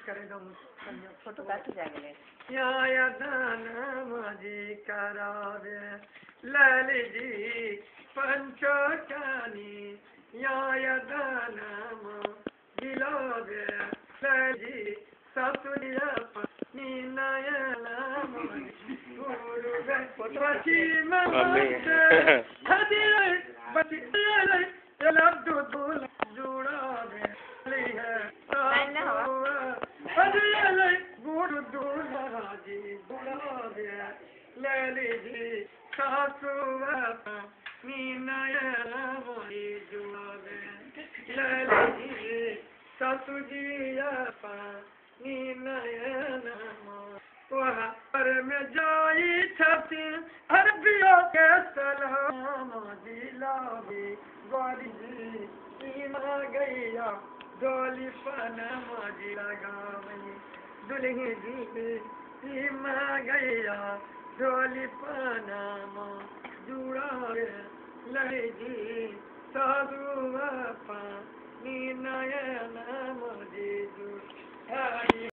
करे दो फोटो काट जाएगा या दान मजी करावे लाली जी पंचो चानी या दान गिलावे लाली ससुरिया पत्नी नयना गुरु बची ममते हदी बची लड्डू दूल जुड़ावे है गुरु दूल्हाजी बुलावे लैली जी सासू नीनयना जुड़ावे लैली जी सासू जी नीनयना वहाँ पर में जाई छती अरबियों के सलाम दिलावी गौरी जी गैया डोली पना माजी लगावई दुल्ही जी गैया डोली पना जुड़ा लड़ी जी साधु पानी नयना माजी जुड़ा